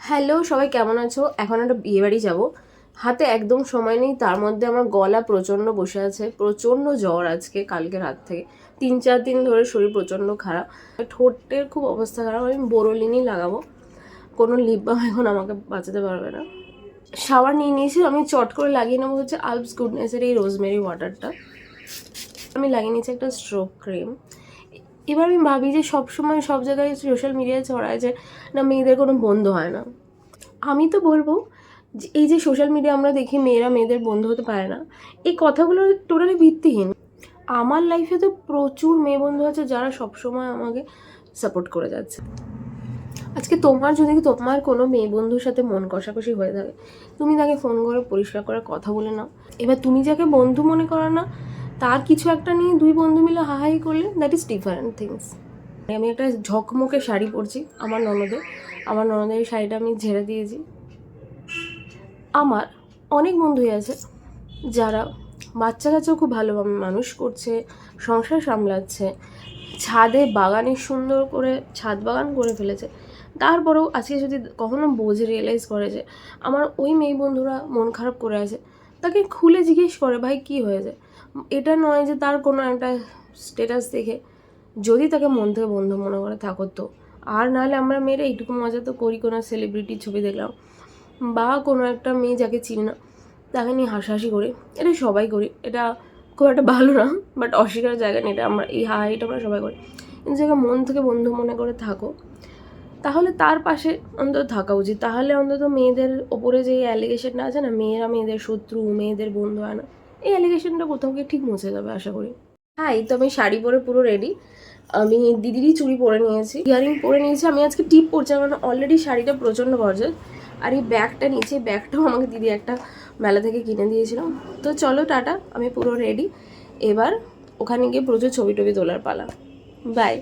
Hello, সবাই কেমন আছো? এখন একটা বিয়েবাড়ি যাব, হাতে একদম সময় নেই। তার মধ্যে আমার গলা প্রচণ্ড বসে আছে, প্রচণ্ড জ্বর আজকে কালকে রাত থেকে 3-4 দিন ধরে শরীর প্রচণ্ড খারাপ, ঠোঁটের খুব অবস্থা খারাপ। আমি বোরোলিনই লাগাবো, কোনো লিপ বাম এখন আমাকে বাঁচাতে পারবে না। শাওয়ার নিয়ে নিয়েছি, আমি চট করে লাগিয়ে নেবো হচ্ছে আলপস গুডনেসের এই রোজমেরি ওয়াটারটা। আমি লাগিয়ে নিয়েছি একটা স্ট্রোক ক্রিম। এবার আমি ভাবি যে সবসময় সব জায়গায় সোশ্যাল মিডিয়ায় ছড়ায় যে না মেয়েদের কোনো বন্ধু হয় না। আমি তো বলবো যে এই যে সোশ্যাল মিডিয়া আমরা দেখি মেয়েরা মেয়েদের বন্ধু হতে পারে না, এই কথাগুলো টোটালি ভিত্তিহীন। আমার লাইফে তো প্রচুর মেয়ে বন্ধু আছে যারা সবসময় আমাকে সাপোর্ট করে যাচ্ছে। আজকে তোমার কোনো মেয়ে বন্ধুর সাথে মন কষাকষি হয়ে থাকে, তুমি তাকে ফোন করে পরিষ্কার করে কথা বলে নাও। এবার তুমি যাকে বন্ধু মনে করো না, তার কিছু একটা নিয়ে দুই বন্ধু মিলে হাহাই করলে দ্যাট ইজ ডিফারেন্ট থিংস। আমি একটা ঝকমকে শাড়ি পরছি আমার ননদের এই শাড়িটা আমি ঝেড়ে দিয়েছি। আমার অনেক বন্ধুই আছে যারা বাচ্চা কাচ্চাও খুব ভালোভাবে মানুষ করছে, সংসার সামলাচ্ছে, ছাদে বাগানে সুন্দর করে ছাদ বাগান করে ফেলেছে। তারপরেও আজকে যদি কখনো রিয়েলাইজ করে যে আমার ওই মেয়ে বন্ধুরা মন খারাপ করে আছে, তাকে খুলে জিজ্ঞেস করে ভাই কী হয়েছে। এটা নয় যে তার কোনো একটা স্টেটাস দেখে যদি তাকে মন থেকে বন্ধু মনে করে থাকো তো, আর নাহলে আমরা মেয়েরা এইটুকু মজা তো করি, কোনো সেলিব্রিটির ছবি দেখলাম বা কোনো একটা মেয়ে যাকে চিনি না তাকে নিয়ে হাসাহাসি করি, এটা সবাই করি, এটা খুব একটা ভালো না, বাট অস্বীকারের জায়গা নেই, এটা আমরা এই হাইটা আমরা সবাই করি। কিন্তু জায়গায় মন থেকে বন্ধু মনে করে থাকো, তাহলে তার পাশে অন্তত থাকা উচিত। তাহলে অন্তত মেয়েদের ওপরে যে অ্যালিগেশনটা আছে না, মেয়েরা মেয়েদের শত্রু, মেয়েদের বন্ধু হয় না, এই অ্যালিগেশনটা কোথাও গিয়ে ঠিক মুছে যাবে আশা করি। হ্যাঁ, এই তো আমি শাড়ি পরে পুরো রেডি। আমি দিদিরই চুড়ি পরে নিয়েছি, ইয়ারিং পরে নিয়েছি। আমি আজকে টিপ পরছি, কারণ অলরেডি শাড়িটা প্রচণ্ড গর্জাস। আর এই ব্যাগটা নিচে, ব্যাগটাও আমাকে দিদি একটা মেলা থেকে কিনে দিয়েছিলাম। তো চলো টাটা, আমি পুরো রেডি। এবার ওখানে গিয়ে প্রচুর ছবি টবি তোলার পালা। বাই।